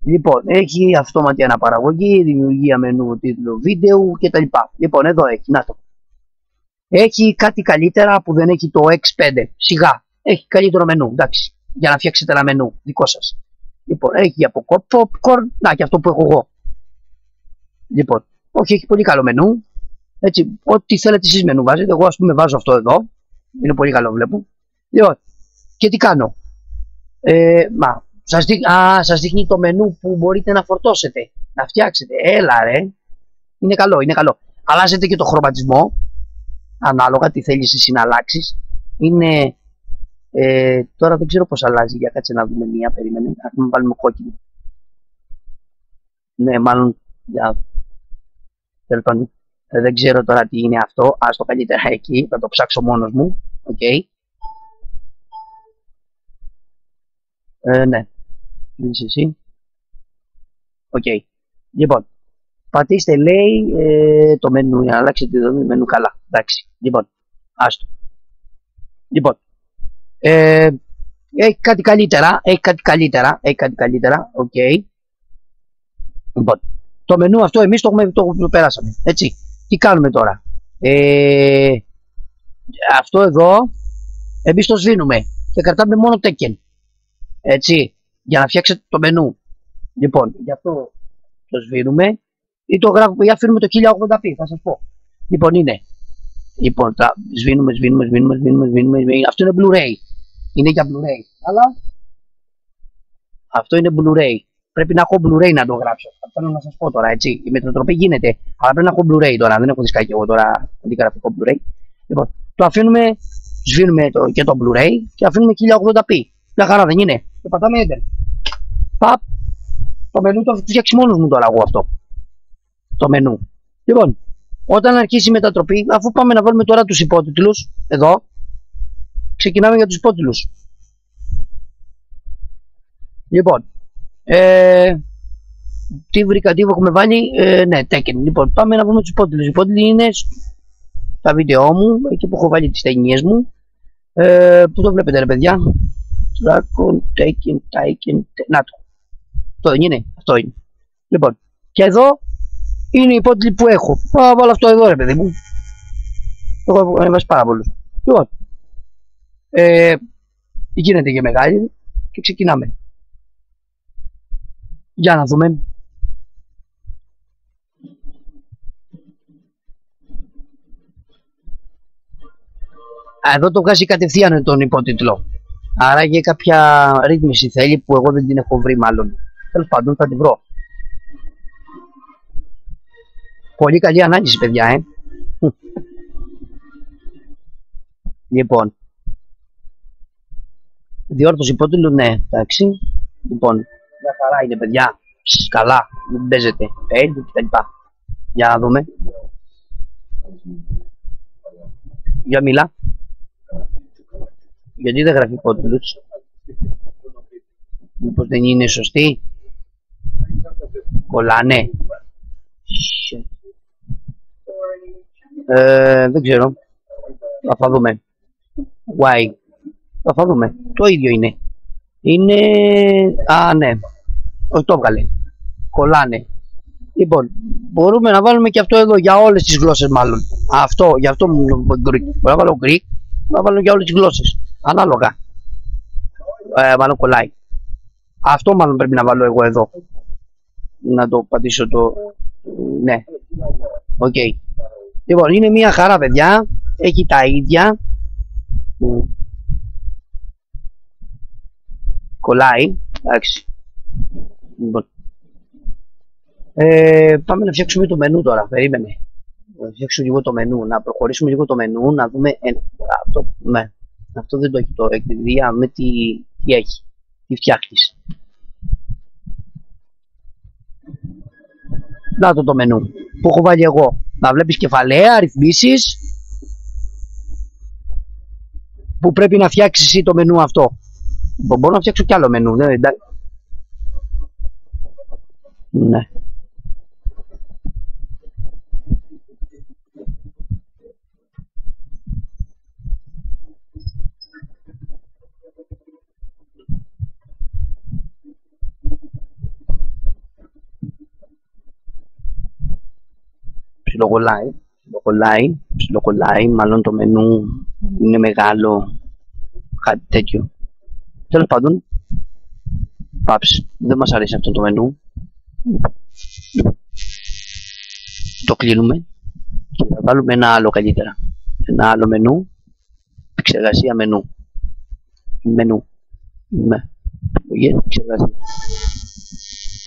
Λοιπόν, έχει αυτόματη αναπαραγωγή, δημιουργία μενού, τίτλου βίντεο κτλ. Λοιπόν, εδώ έχει, να το. Έχει κάτι καλύτερα που δεν έχει το X5. Σιγά, έχει καλύτερο μενού, εντάξει. Για να φτιάξετε ένα μενού δικό σας. Λοιπόν, έχει από popcorn, να και αυτό που έχω εγώ. Λοιπόν, όχι, έχει πολύ καλό μενού. Έτσι, ό,τι θέλετε εσείς μενού βάζετε. Εγώ, ας πούμε, βάζω αυτό εδώ. Είναι πολύ καλό, βλέπω. Λοιπόν, και τι κάνω. Σας δείχνει το μενού που μπορείτε να φορτώσετε, να φτιάξετε. Έλα ρε, είναι καλό, είναι καλό. Αλλάζετε και το χρωματισμό, ανάλογα τι θέλεις εσύ να αλλάξεις. Είναι, τώρα δεν ξέρω πώς αλλάζει, για κάτσε να δούμε μία, περίμενε, να βάλουμε κόκκινο. Ναι, μάλλον, για, τέλος πάντων, δεν ξέρω τώρα τι είναι αυτό, ας το καλύτερα εκεί, θα το ψάξω μόνος μου, οκ. Ναι. Είσαι εσύ. Οκ. Λοιπόν, πατήστε λέει το μενού για να αλλάξετε τη δομή μενού καλά. Εντάξει. Λοιπόν, άστο. Λοιπόν, έχει κάτι καλύτερα. Έχει κάτι καλύτερα. Οκ. Λοιπόν, το μενού αυτό εμείς το περάσαμε. Έτσι. Τι κάνουμε τώρα. Αυτό εδώ εμείς το σβήνουμε και κρατάμε μόνο Tekken. Έτσι, για να φτιάξετε το μενού. Λοιπόν, γι' αυτό το σβήνουμε ή το γράφουμε, ή αφήνουμε το 1080p, θα σας πω. Λοιπόν, είναι. Λοιπόν, σβήνουμε. Αυτό είναι Blu-ray. Είναι για Blu-ray. Αλλά αυτό είναι Blu-ray. Πρέπει να έχω Blu-ray να το γράψω. Αυτό θέλω να σας πω τώρα, έτσι. Η μετατροπή γίνεται, αλλά πρέπει να έχω Blu-ray τώρα. Δεν έχω δισκάκι εγώ τώρα αντιγραφικό Blu-ray. Λοιπόν, το αφήνουμε, σβήνουμε και το Blu-ray και αφήνουμε 1080p. Μια χαρά δεν είναι. Και πατάμε Enter. Παπ. Το μενού το έχω φτιάξει μόνος μου τώρα εγώ αυτό. Το μενού. Λοιπόν, όταν αρχίσει η μετατροπή, αφού πάμε να βάλουμε τώρα τους υπότιτλους, εδώ, ξεκινάμε για τους υπότιτλους. Λοιπόν, τι βρήκα, τι έχουμε βάλει, ναι, Tekken. Λοιπόν, πάμε να βρούμε τους υπότιτλους. Οι υπότιτλοι είναι στα βίντεό μου, εκεί που έχω βάλει τις ταινίες μου. Πού το βλέπετε ρε παιδιά. Dragon, Tekken, να το. Αυτό δεν είναι, αυτό είναι. Λοιπόν, και εδώ είναι οι υπότιτλοι που έχω. Θα βάλω αυτό εδώ ρε παιδί μου. Εγώ έχω ανεβάσει πάρα πολλούς. Λοιπόν, γίνεται και μεγάλη και ξεκινάμε. Για να δούμε. Εδώ το βγάζει κατευθείαν τον υπότιτλο. Άρα για κάποια ρύθμιση θέλει που εγώ δεν την έχω βρει μάλλον. Τέλος πάντων θα την βρω. Πολύ καλή ανάλυση παιδιά Λοιπόν, διόρθωση υπότιτλου, ναι, εντάξει. Λοιπόν, μια χαρά είναι παιδιά. Καλά, μην παίζετε. κτλ. Για να δούμε. Για μιλά. Γιατί δεν γράφει υπότιτλους. Μήπως δεν είναι σωστή. Κολλάνε. Δεν ξέρω. Θα δούμε. Why. Θα δούμε. Το ίδιο είναι. Είναι... ναι. Όχι το έβγαλε. Κολλάνε. Λοιπόν, μπορούμε να βάλουμε και αυτό εδώ για όλες τις γλώσσες μάλλον. Αυτό, για αυτό μου Greek. Μπορώ να βάλω Greek, να βάλω για όλες τις γλώσσες. Ανάλογα. Μάλλον κολλάει. Αυτό μάλλον πρέπει να βάλω εγώ εδώ. Να το πατήσω το... Ναι. Οκ. Λοιπόν, είναι μια χαρά, παιδιά. Έχει τα ίδια. Κολλάει. Εντάξει. Λοιπόν. Πάμε να φτιάξουμε το μενού τώρα. Περίμενε. Να φτιάξουμε λίγο το μενού. Να προχωρήσουμε λίγο το μενού. Να δούμε. Αυτό, ναι. Αυτό δεν το έχει το εκδίδια. Με τι έχει. Τι φτιάχνεις. Να το μενού που έχω βάλει εγώ. Να βλέπεις κεφαλαία, αριθμίσεις. Που πρέπει να φτιάξεις εσύ το μενού αυτό. Μπορώ να φτιάξω κι άλλο μενού. Ναι. Ψιλοκολλάει, μάλλον το μενού είναι μεγάλο, κάτι τέτοιο. Τέλος πάντων, πάψε, δεν μας αρέσει αυτό το μενού. Το κλείνουμε και θα βάλουμε ένα άλλο καλύτερα. Ένα άλλο μενού, επεξεργασία μενού. Μενού. Ναι. Επεξεργασία.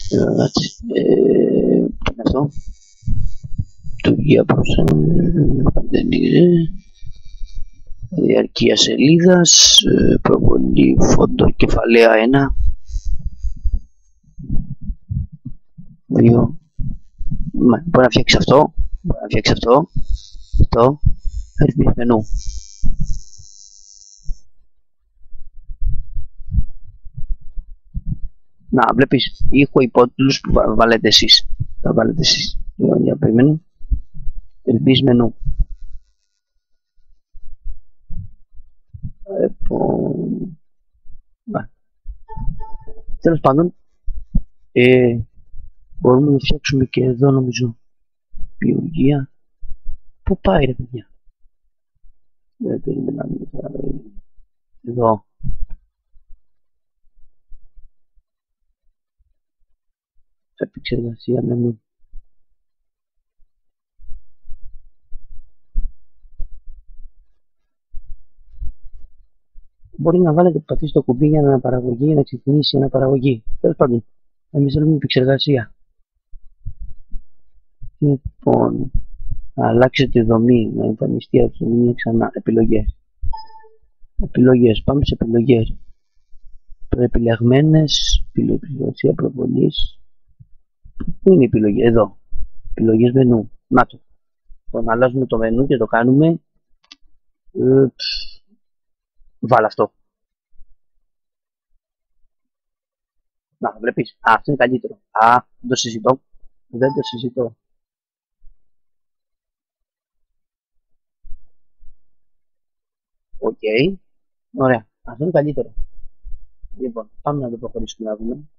Τι είναι αυτό. Λειτουργία διαρκεία σελίδας, προβολή φόντο κεφαλαία 1, 2. Μπορεί να φτιάξει αυτό, αυτό, αριθμής μενού. Να βλέπεις, ήχο υπότιτλους που βάλετε εσείς. Τα βάλετε εσείς. Λοιπόν, για περίμενε. Ελπίς μενού. Τέλος πάντων, μπορούμε να φτιάξουμε και εδώ νομίζω ποιουργία. Πού πάει ρε παιδιά. Εδώ. Επεξεργασία μενού. Μπορεί να βάλετε πατήσει το κουμπί για αναπαραγωγή, για να ξεκινήσει η αναπαραγωγή. Τέλος πάντων, εμείς θέλουμε επεξεργασία. Λοιπόν, αλλάξετε τη δομή, να εμφανιστεί αυτό, είναι ξανά επιλογές. Επιλογές, πάμε σε επιλογές. Προεπιλεγμένες, επεξεργασία προβολής. Πού είναι η επιλογή, εδώ. Επιλογές μενού. Να το. Λοιπόν, αλλάζουμε το μενού και το κάνουμε. Βάλε αυτό. Να, βλέπεις. Αυτό είναι καλύτερο. Δεν το συζητώ. Δεν το συζητώ. Οκ. Ωραία. Αυτό είναι καλύτερο. Λοιπόν, πάμε να το προχωρήσουμε να δούμε.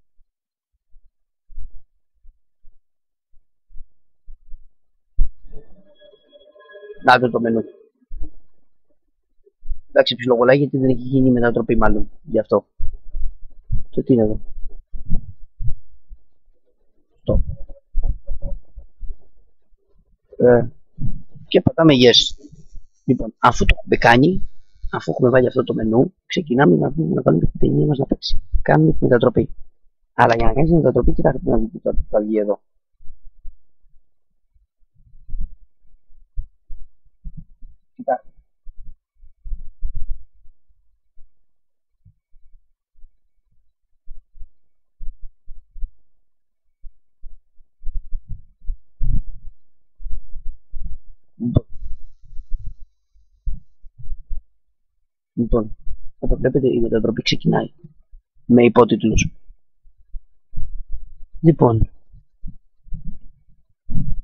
Να το μενού. Εντάξει, ψιλοκολλάει γιατί δεν έχει γίνει μετατροπή μάλλον. Γι' αυτό. Το τι είναι εδώ. Αυτό. Και πατάμε yes. Λοιπόν, αφού το έχουμε κάνει, αφού έχουμε βάλει αυτό το μενού, ξεκινάμε να βάλουμε την ταινία μας να παίξει. Κάνουμε τη μετατροπή. Αλλά για να κάνεις τη μετατροπή, κοιτάξτε να δείτε τι θα βγει εδώ. Κοιτάξτε. Λοιπόν, όπως βλέπετε η μετατροπή ξεκινάει με υπότιτλους. Λοιπόν,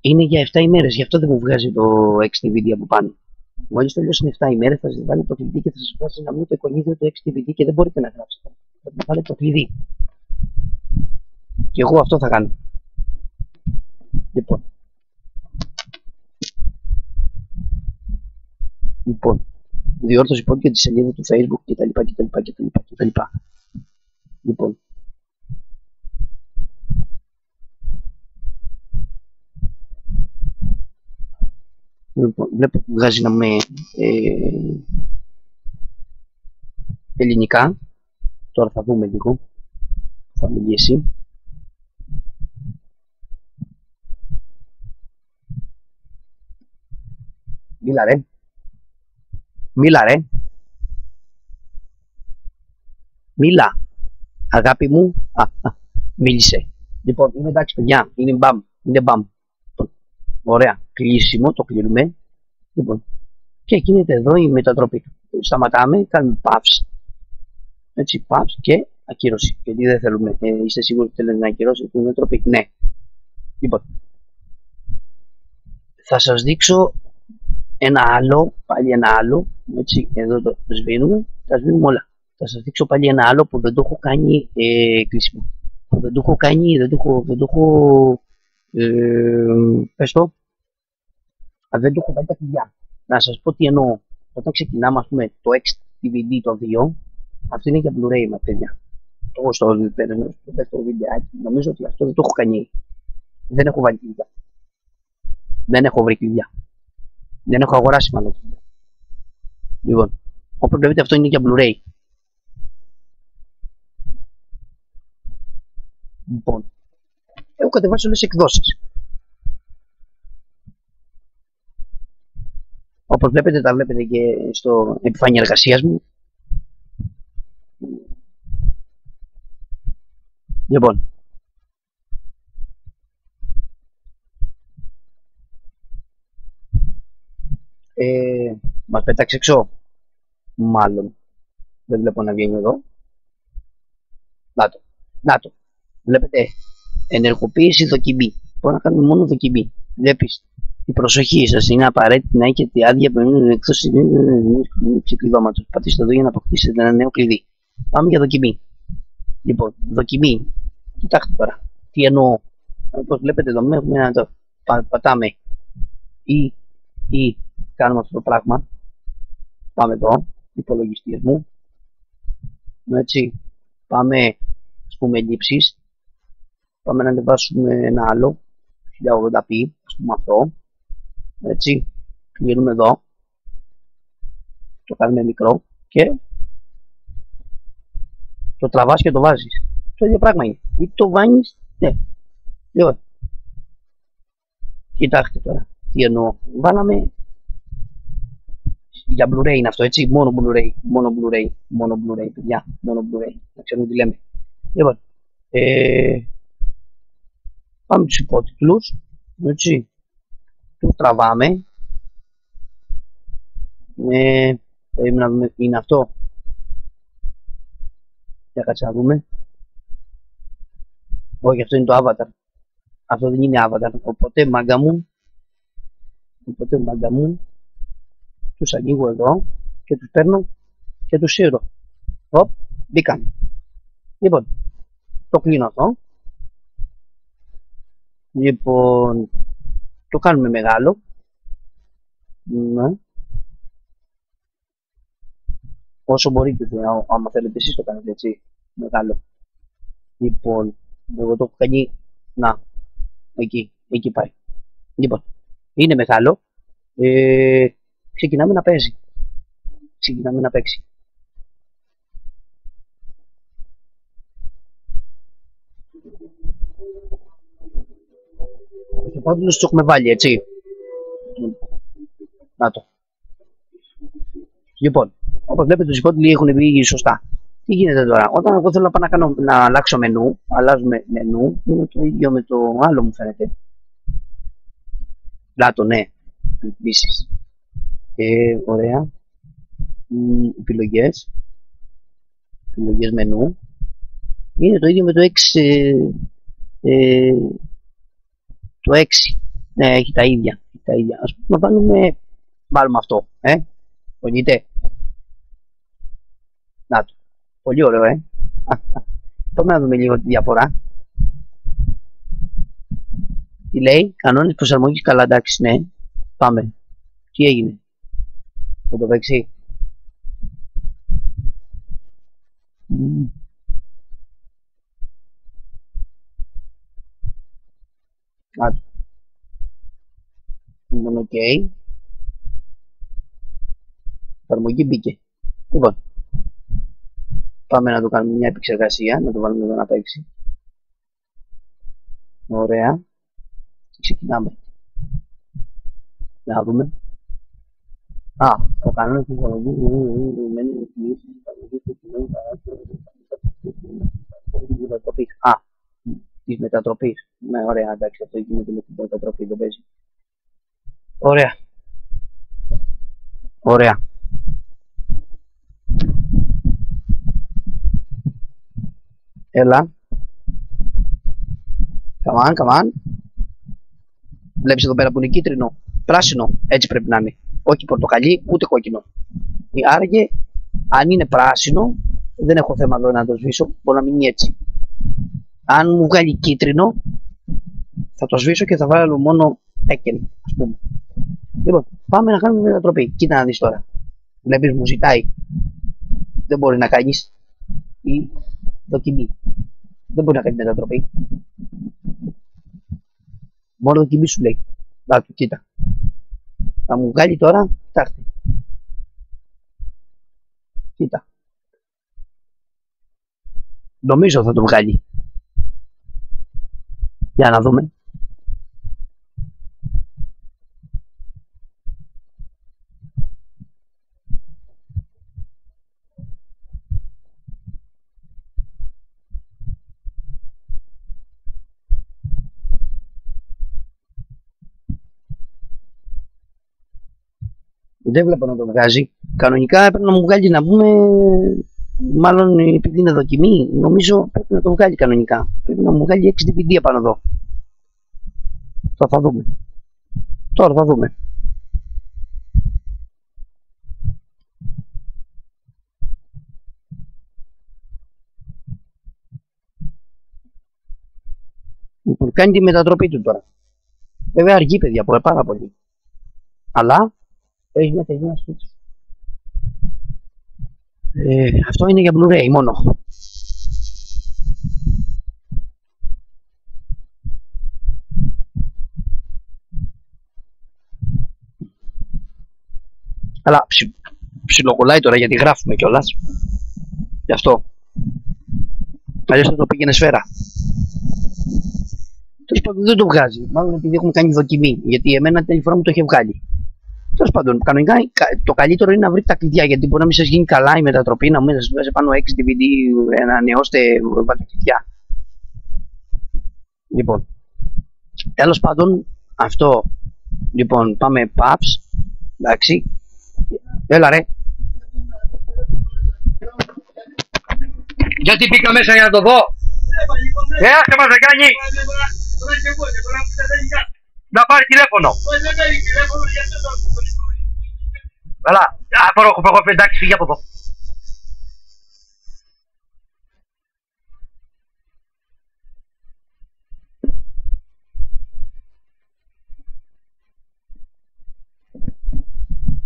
είναι για 7 ημέρες, γι' αυτό δεν μου βγάζει το XDVD από πάνω. Μόλις τελειώσουν 7 ημέρες θα σας βάλει το κλειδί και θα σας βγάζει να μην το εικονίδιο το XDVD και δεν μπορείτε να γράψετε. Θα μου βάλετε το κλειδί. Και εγώ αυτό θα κάνω. Λοιπόν, διόρθωση πόντου για τη σελίδα του Facebook κτλ. Λοιπόν. Βλέπω που βγάζει να με ελληνικά. Τώρα θα δούμε λίγο. Θα μιλήσει. Μίλα ρε. Μίλα. Αγάπη μου. Μίλησε. Λοιπόν, είναι εντάξει παιδιά. Είναι μπαμ. Ωραία. Κλείσιμο. Το κλείνουμε. Λοιπόν. Και γίνεται εδώ η μετατροπή. Σταματάμε. Κάνουμε παύση. Έτσι, παύση και ακύρωση. Γιατί δεν θέλουμε. Είστε σίγουροι ότι θέλετε να ακυρώσετε την μετατροπή? Ναι. Λοιπόν. Θα σας δείξω πάλι ένα άλλο, έτσι, εδώ το σβήνουμε, τα σβήνουμε όλα. Θα σας δείξω πάλι ένα άλλο που δεν το έχω κάνει κλείσιμο. Δεν το έχω κάνει, δεν το έχω βάλει τα κλειδιά. Να σας πω τι εννοώ. Όταν ξεκινάμε, ας πούμε, το XDVD το 2, αυτό είναι για Blu-ray μα παιδιά. Το έχω στο δεύτερο βιντεάκι, νομίζω ότι αυτό δεν το έχω κάνει. Δεν έχω βάλει κλειδιά. Δεν έχω βρει κλειδιά. Δεν έχω αγοράσει μάλλον. Λοιπόν, όπως βλέπετε αυτό είναι για Blu-ray. Λοιπόν, έχω κατεβάσει όλες τις εκδόσεις. Όπως βλέπετε, τα βλέπετε και στο επιφάνεια εργασίας μου. Λοιπόν, μας πέταξε έξω. Μάλλον. Δεν βλέπω να βγαίνει εδώ. Να το. Βλέπετε. Ενεργοποίηση δοκιμή. Μπορούμε να κάνουμε μόνο δοκιμή. Βλέπεις. Η προσοχή σας είναι απαραίτητη να έχετε άδεια εκτός ξεκλειδώματος. Πατήστε εδώ για να αποκτήσετε ένα νέο κλειδί. Πάμε για δοκιμή. Λοιπόν, δοκιμή. Κοιτάξτε τώρα. Τι εννοώ. Όπως βλέπετε εδώ έχουμε να το πατάμε ή κάνουμε αυτό το πράγμα. Πάμε εδώ, υπολογιστής μου. Έτσι, πάμε, ας πούμε, ελλείψεις. Πάμε να ανεβάσουμε ένα άλλο, 1080p, ας πούμε αυτό. Έτσι, κλείνουμε εδώ. Το κάνουμε μικρό και το τραβάς και το βάζεις. Το ίδιο πράγμα είναι. Ή το βάνεις, ναι. Λοιπόν, κοιτάξτε τώρα, τι εννοώ. Βάλαμε για Blu-ray είναι αυτό, έτσι, μόνο Blu-ray, παιδιά, μόνο Blu-ray, να ξέρουμε τι λέμε. Λοιπόν, πάμε τους υπότιτλους, έτσι, τους τραβάμε, πρέπει να δούμε, είναι αυτό, για κάτσε να δούμε, όχι, αυτό είναι το avatar, αυτό δεν είναι avatar, οπότε μάγκα μου, τους ανοίγω εδώ και τους παίρνω και τους σύρω. Οπ, μπήκανε. Λοιπόν, το κλείνω αυτό. Λοιπόν, το κάνουμε μεγάλο. Ναι. Όσο μπορείτε, άμα θέλετε εσείς το κάνετε έτσι, μεγάλο. Λοιπόν, εγώ το έχω κάνει, να, εκεί πάει. Λοιπόν, είναι μεγάλο. Ξεκινάμε να παίζει. Ξεκινάμε να παίξει. Τους υπότιτλους τους έχουμε βάλει, έτσι. Να το. Λοιπόν, όπως βλέπετε τους υπότιτλοι έχουν βγει σωστά. Τι γίνεται τώρα? Όταν εγώ θέλω να πάω να αλλάξω μενού, αλλάζουμε μενού, είναι το ίδιο με το άλλο μου φαίνεται. Λάτο, ναι. Επίσης. Ωραία. Επιλογές μενού. Είναι το ίδιο με το 6. Το 6. Ναι, έχει τα ίδια. Ας πούμε βάλουμε αυτό. Πονείτε. Να το. Πολύ ωραίο, Πάμε να δούμε λίγο τη διαφορά. Τι λέει? Κανόνες προσαρμογής. Καλά, εντάξει, ναι. Πάμε. Τι έγινε? Θα το παίξει. Κάτω. Λοιπόν, οκ. Εφαρμογή μπήκε. Λοιπόν, πάμε να το κάνουμε μια επεξεργασία, να το βάλουμε εδώ να παίξει. Ωραία. Ξεκινάμε. Να δούμε. Ο κανόνας της εφαρμογής της μετατροπής. Ναι, ωραία, εντάξει, αυτό γίνεται με την μετατροπή, δεν παίζει. Ωραία. Ωραία. Έλα. Come on. Βλέπεις εδώ πέρα που είναι κίτρινο. Πράσινο. Έτσι πρέπει να είναι. Όχι πορτοκαλί, ούτε κόκκινο. Άραγε, αν είναι πράσινο, δεν έχω θέμα εδώ να το σβήσω. Μπορεί να μείνει έτσι. Αν μου βγάλει κίτρινο, θα το σβήσω και θα βάλω μόνο έκεν, ας πούμε. Λοιπόν, πάμε να κάνουμε μετατροπή. Κοίτα να δεις τώρα. Βλέπεις, μου ζητάει. Δεν μπορεί να κάνεις η δοκιμή. Δεν μπορεί να κάνει μετατροπή. Μόνο δοκιμή σου λέει. Δάτου, κοίτα. Θα μου βγάλει τώρα, κοιτάξτε. Κοίτα. Νομίζω θα το βγάλει. Για να δούμε. Δεν βλέπω να το βγάζει. Κανονικά έπρεπε να μου βγάλει να πούμε. Μάλλον επειδή είναι δοκιμή, νομίζω πρέπει να το βγάλει κανονικά. Πρέπει να μου βγάλει 6 DVD απάνω εδώ. Θα δούμε. Τώρα θα δούμε. Λοιπόν, κάνει τη μετατροπή του τώρα. Βέβαια αργεί, παιδιά, πάρα πολύ. Αλλά έχει μια ταινία σπίτι. Αυτό είναι για Blu-ray μόνο. Αλλά ψιλοκολλάει τώρα γιατί γράφουμε κιόλας. Γι' αυτό. Αλλιώς θα το πήγαινε σφαίρα. Τέλος πάντων δεν το βγάζει. Μάλλον επειδή έχουμε κάνει δοκιμή. Γιατί εμένα την φορά μου το είχε βγάλει. Τέλος πάντων, κανονικά το καλύτερο είναι να βρείτε τα κλειδιά. Γιατί μπορεί να μην σας γίνει καλά η μετατροπή, να μην σας βγάζει πάνω 6 DVD, ανανεώστε, βάλτε κλειδιά. Λοιπόν, τέλος πάντων, αυτό. Λοιπόν, πάμε paps. Εντάξει. Έλα ρε. Γιατί μπήκα μέσα για να το δω. Άσε μας να κάνει. Να πάρει τηλέφωνο. Καλά, έχω εντάξει, φύγει από εδώ.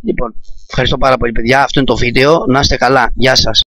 Λοιπόν, ευχαριστώ πάρα πολύ παιδιά, αυτό είναι το βίντεο, να είστε καλά, γεια σας.